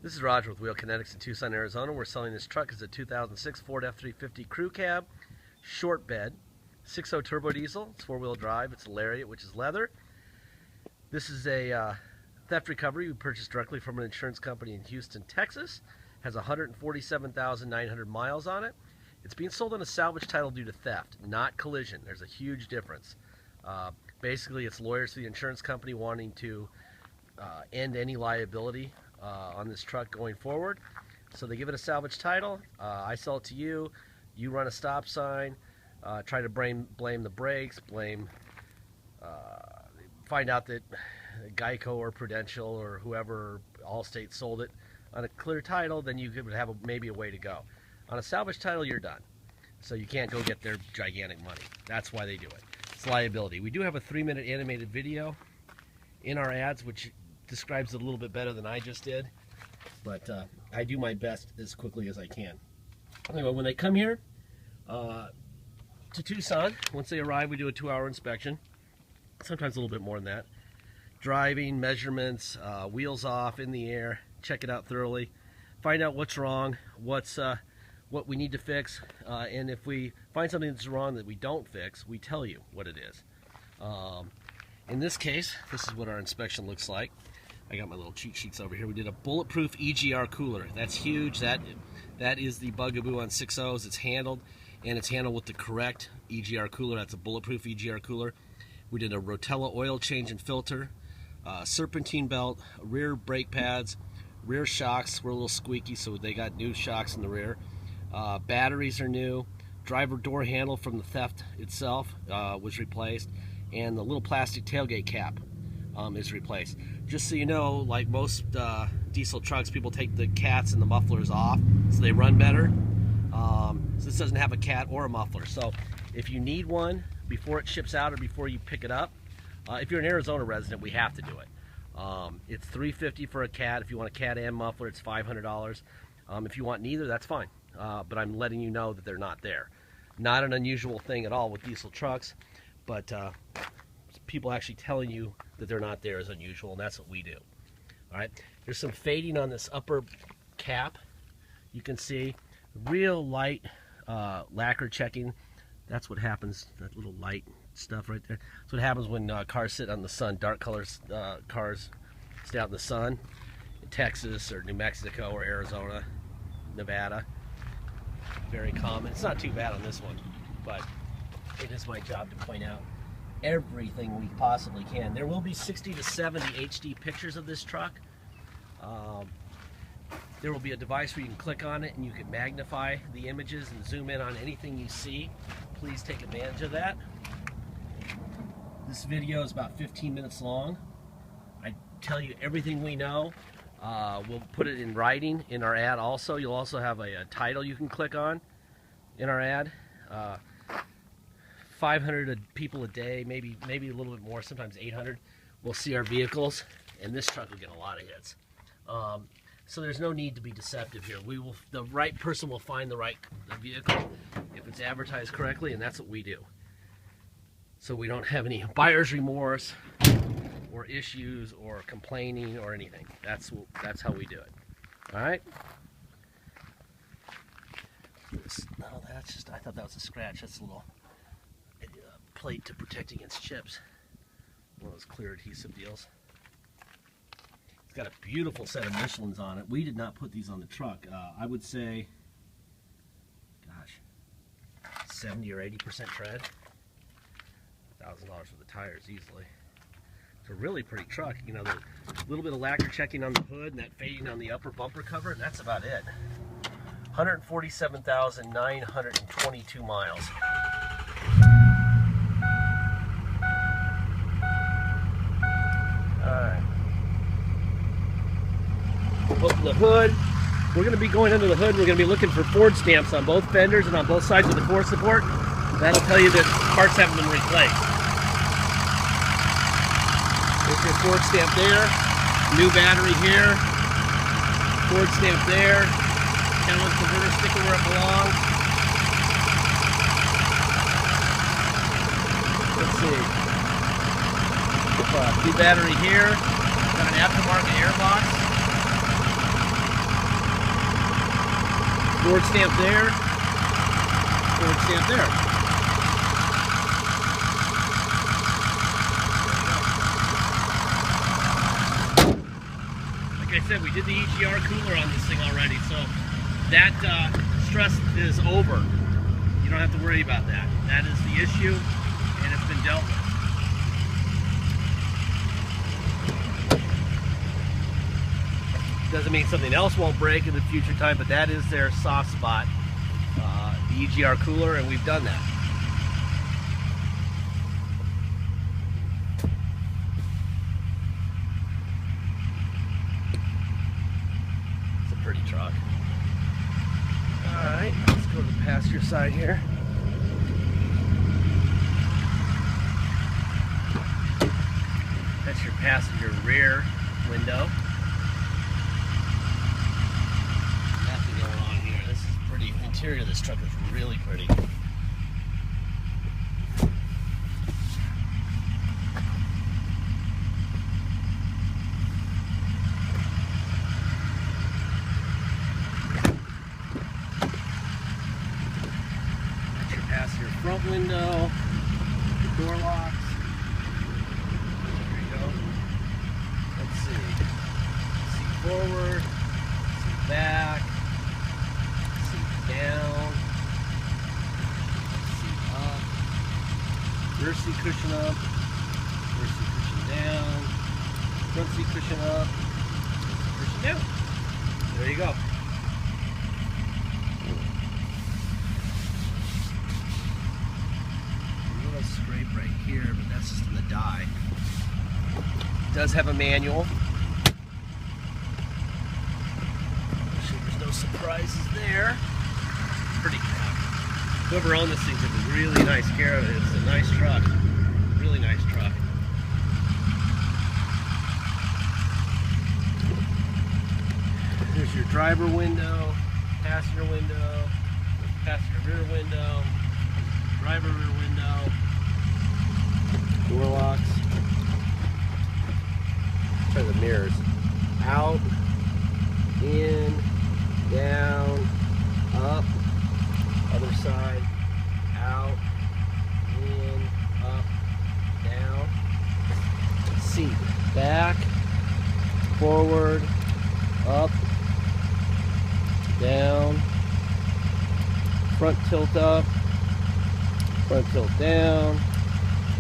This is Roger with Wheel Kinetics in Tucson, Arizona. We're selling this truck as a 2006 Ford F350 crew cab, short bed, 6.0 turbo diesel. It's four-wheel drive. It's a Lariat, which is leather. This is a theft recovery we purchased directly from an insurance company in Houston, Texas. Has 147,900 miles on it. It's being sold on a salvage title due to theft, not collision. There's a huge difference. Basically, it's lawyers for the insurance company wanting to end any liability on this truck going forward. So they give it a salvage title. I sell it to you. You run a stop sign, try to blame the brakes, find out that Geico or Prudential or whoever, Allstate, sold it on a clear title, then you could have maybe a way to go. On a salvage title, you're done. So you can't go get their gigantic money. That's why they do it. It's liability. We do have a 3-minute animated video in our ads, which describes it a little bit better than I just did, but I do my best as quickly as I can. Anyway, when they come here to Tucson, once they arrive, we do a 2-hour inspection, sometimes a little bit more than that. Driving, measurements, wheels off, in the air, check it out thoroughly, find out what's wrong, what we need to fix, and if we find something that's wrong that we don't fix, we tell you what it is. In this case, this is what our inspection looks like. I got my little cheat sheets over here. We did a bulletproof EGR cooler. That's huge. That is the bugaboo on 6.0s. It's handled, and it's handled with the correct EGR cooler. That's a bulletproof EGR cooler. We did a Rotella oil change and filter, serpentine belt, rear brake pads, rear shocks were a little squeaky, so they got new shocks in the rear. Batteries are new. Driver door handle from the theft itself was replaced, and the little plastic tailgate cap is replaced. Just so you know, like most diesel trucks, people take the cats and the mufflers off so they run better. So this doesn't have a cat or a muffler. So if you need one before it ships out or before you pick it up, if you're an Arizona resident, we have to do it. It's $350 for a cat. If you want a cat and muffler, it's $500. If you want neither, that's fine. But I'm letting you know that they're not there. Not an unusual thing at all with diesel trucks, but people actually telling you that they're not there is unusual, and that's what we do. All right, there's some fading on this upper cap. You can see real light lacquer checking. That's what happens, that little light stuff right there. That's what happens when cars sit on the sun. Dark colors cars stay out in the sun in Texas or New Mexico or Arizona, Nevada. Very common. It's not too bad on this one, but it is my job to point out everything we possibly can. There will be 60 to 70 HD pictures of this truck. There will be a device where you can click on it and you can magnify the images and zoom in on anything you see. Please take advantage of that. This video is about 15 minutes long. I tell you everything we know. We'll put it in writing in our ad also. You'll also have a title you can click on in our ad. 500 people a day, maybe a little bit more, sometimes 800, will see our vehicles, and this truck will get a lot of hits. So there's no need to be deceptive here. The right person will find the right vehicle if it's advertised correctly, and that's what we do. So we don't have any buyer's remorse or issues or complaining or anything. That's how we do it. All right. No, that's just, I thought that was a scratch. That's a little plate to protect against chips. One of those clear adhesive deals. It's got a beautiful set of Michelins on it. We did not put these on the truck. I would say, gosh, 70 or 80% tread. $1,000 for the tires easily. It's a really pretty truck. You know, the little bit of lacquer checking on the hood and that fading on the upper bumper cover, and that's about it. 147,922 miles. Alright. Open the hood. We're going to be going under the hood. We're going to be looking for Ford stamps on both fenders and on both sides of the core support. That'll tell you that parts haven't been replaced. There's your Ford stamp there. New battery here. Ford stamp there. Catalytic converter sticker where it belongs. Let's see. New battery here. Got an aftermarket airbox. Forward stamp there. Forward stamp there. Like I said, we did the EGR cooler on this thing already, so that stress is over. You don't have to worry about that. That is the issue, and it's been dealt with. Doesn't mean something else won't break in the future time, but that is their soft spot, the EGR cooler, and we've done that. It's a pretty truck. Alright, let's go to the passenger side here. That's your passenger rear window. Nothing going on here. This is pretty. The interior of this truck is really pretty. That's your passenger front window, door locks. Forward, seat back, seat down, seat up, rear seat cushion up, rear seat cushion down, front seat cushion up, front seat cushion down. There you go. A little scrape right here, but that's just in the die. It does have a manual. Surprises there. Pretty truck. Whoever owned this thing took a really nice care of it. It's a nice truck. Really nice truck. There's your driver window, passenger rear window, driver rear window, door locks. Try the mirrors. Out, in, down, up, other side, out, in, up, down, seat back, forward, up, down, front tilt up, front tilt down,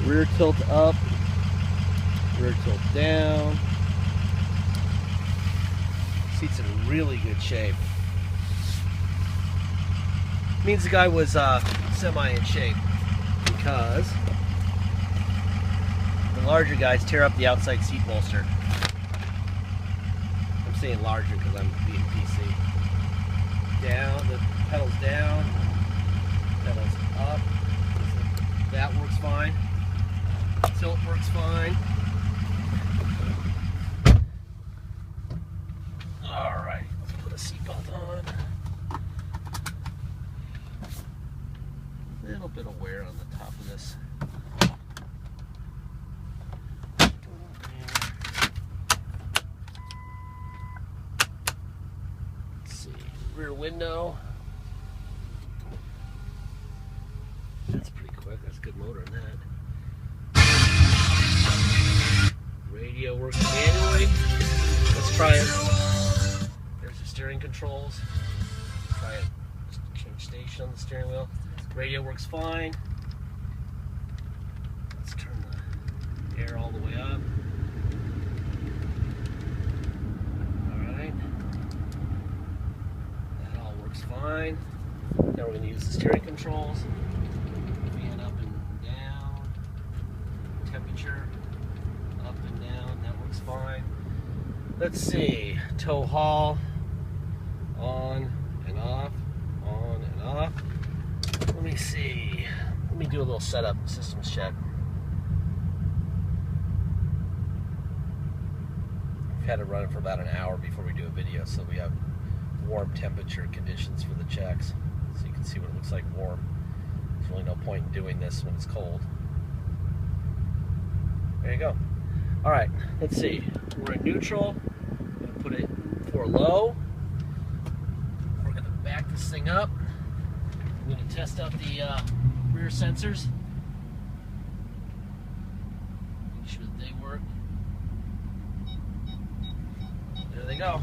rear tilt up, rear tilt down. Seat's in really good shape. Means the guy was semi in shape, because the larger guys tear up the outside seat bolster. I'm saying larger because I'm being PC. Down, the pedals down, pedals up. That works fine. Tilt works fine. Alright, let's put a seatbelt on. A little bit of wear on the top of this. Let's see, rear window. That's pretty quick. That's a good motor in that. Radio works manually. Let's try it. There's the steering controls. Try it. Just change station on the steering wheel. Radio works fine. Let's turn the air all the way up. Alright. That all works fine. Now we're going to use the steering controls. Fan up and down. Temperature up and down. That works fine. Let's see. Tow haul. On and off. On and off. Let me see. Let me do a little setup systems check. We've had to run it for about an hour before we do a video, so we have warm temperature conditions for the checks. So you can see what it looks like warm. There's really no point in doing this when it's cold. There you go. Alright, let's see. We're in neutral. I'm going to put it for low. We're going to back this thing up. I'm going to test out the rear sensors. Make sure that they work. There they go.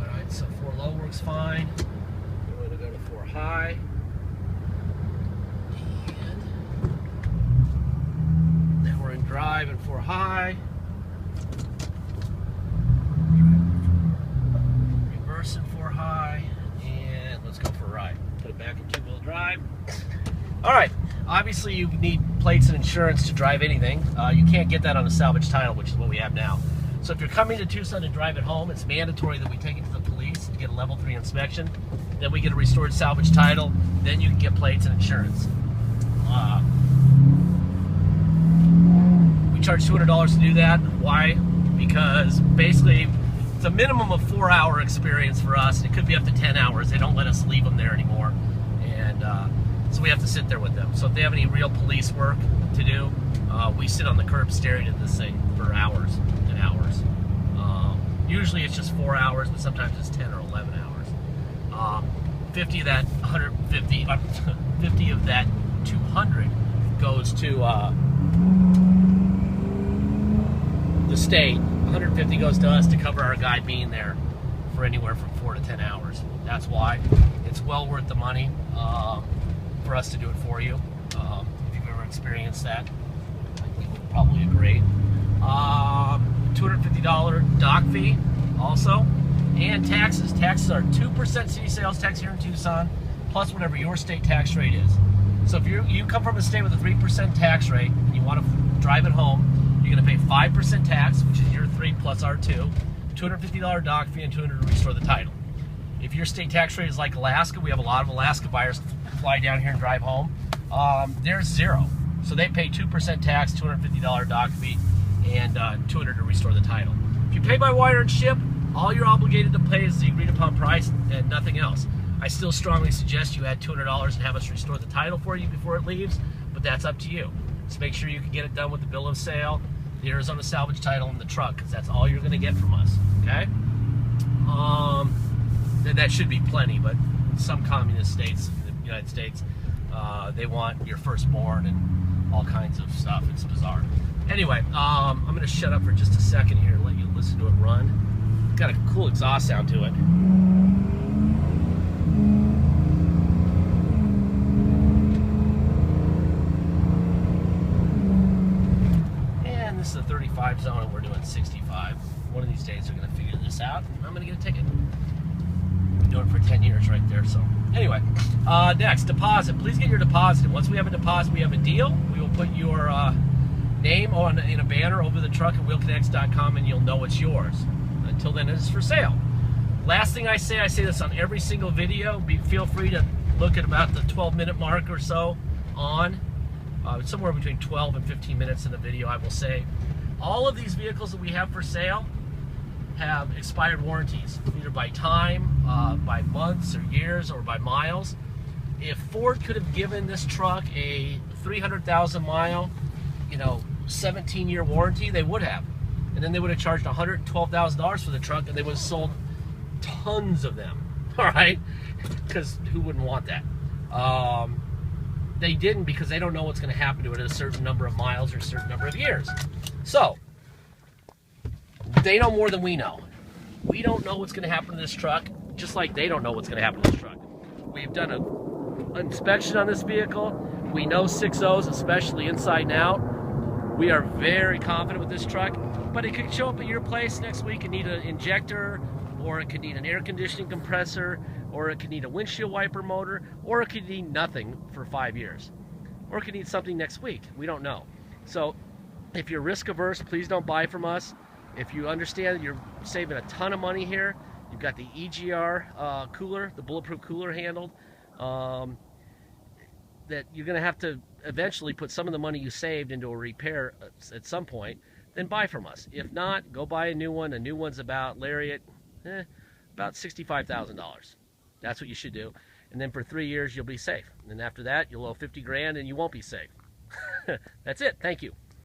Alright, so 4 low works fine. We're going to go to 4 high. And now we're in drive and 4 high. Reverse and 4 high. And let's go for a ride. Put it back in 2-wheel drive. Alright, obviously you need plates and insurance to drive anything. You can't get that on a salvage title, which is what we have now. So if you're coming to Tucson to drive it home, it's mandatory that we take it to the police to get a level 3 inspection. Then we get a restored salvage title. Then you can get plates and insurance. We charge $200 to do that. Why? Because basically it's a minimum of 4-hour experience for us. It could be up to 10 hours. They don't let us leave them there anymore. And so we have to sit there with them. So if they have any real police work to do, we sit on the curb staring at this thing for hours and hours. Usually it's just 4 hours, but sometimes it's 10 or 11 hours. 50 of that 150, 50 of that 200 goes to the state. 150 goes to us to cover our guy being there for anywhere from 4 to 10 hours. That's why it's well worth the money for us to do it for you. If you've ever experienced that, I think you would probably agree. $250 dock fee also, and taxes. Taxes are 2% city sales tax here in Tucson, plus whatever your state tax rate is. So if you come from a state with a 3% tax rate and you want to drive it home, you're going to pay 5% tax, which is your 3 plus our 2, $250 dock fee, and $200 to restore the title. If your state tax rate is like Alaska, we have a lot of Alaska buyers fly down here and drive home. They're 0. So they pay 2% tax, $250 dock fee, and $200 to restore the title. If you pay by wire and ship, all you're obligated to pay is the agreed upon price and nothing else. I still strongly suggest you add $200 and have us restore the title for you before it leaves, but that's up to you. Just make sure you can get it done with the bill of sale, the Arizona salvage title, and the truck, because that's all you're going to get from us, okay? That should be plenty, but some communist states in the United States, they want your firstborn and all kinds of stuff. It's bizarre. Anyway, I'm going to shut up for just a second here and let you listen to it run. It's got a cool exhaust sound to it. And this is a 35 zone and we're doing 65. One of these days they're going to figure this out and I'm going to get a ticket. Been doing it for 10 years right there. So anyway, next, deposit. Please get your deposit. And once we have a deposit, we have a deal. We will put your name in a banner over the truck at wheelkinetics.com and you'll know it's yours. Until then, it's for sale. Last thing I say this on every single video. Feel free to look at about the 12-minute mark or so on. Somewhere between 12 and 15 minutes in the video, I will say. All of these vehicles that we have for sale have expired warranties, either by time, by months or years, or by miles. If Ford could have given this truck a 300,000 mile, 17-year warranty, they would have. And then they would have charged $112,000 for the truck, and they would have sold tons of them, all right? Because who wouldn't want that? They didn't, because they don't know what's going to happen to it at a certain number of miles or a certain number of years. So, they know more than we know. We don't know what's going to happen to this truck, just like they don't know what's going to happen to this truck. We've done an inspection on this vehicle. We know 6.0s, especially inside and out. We are very confident with this truck, but it could show up at your place next week and need an injector, or it could need an air conditioning compressor, or it could need a windshield wiper motor, or it could need nothing for 5 years. Or it could need something next week. We don't know. So if you're risk averse, please don't buy from us. If you understand that you're saving a ton of money here, you've got the EGR cooler, the bulletproof cooler handled, that you're going to have to eventually put some of the money you saved into a repair at some point, then buy from us. If not, go buy a new one. A new one's about, Lariat, about $65,000. That's what you should do. And then for 3 years, you'll be safe. And then after that, you'll owe 50 grand and you won't be safe. That's it. Thank you.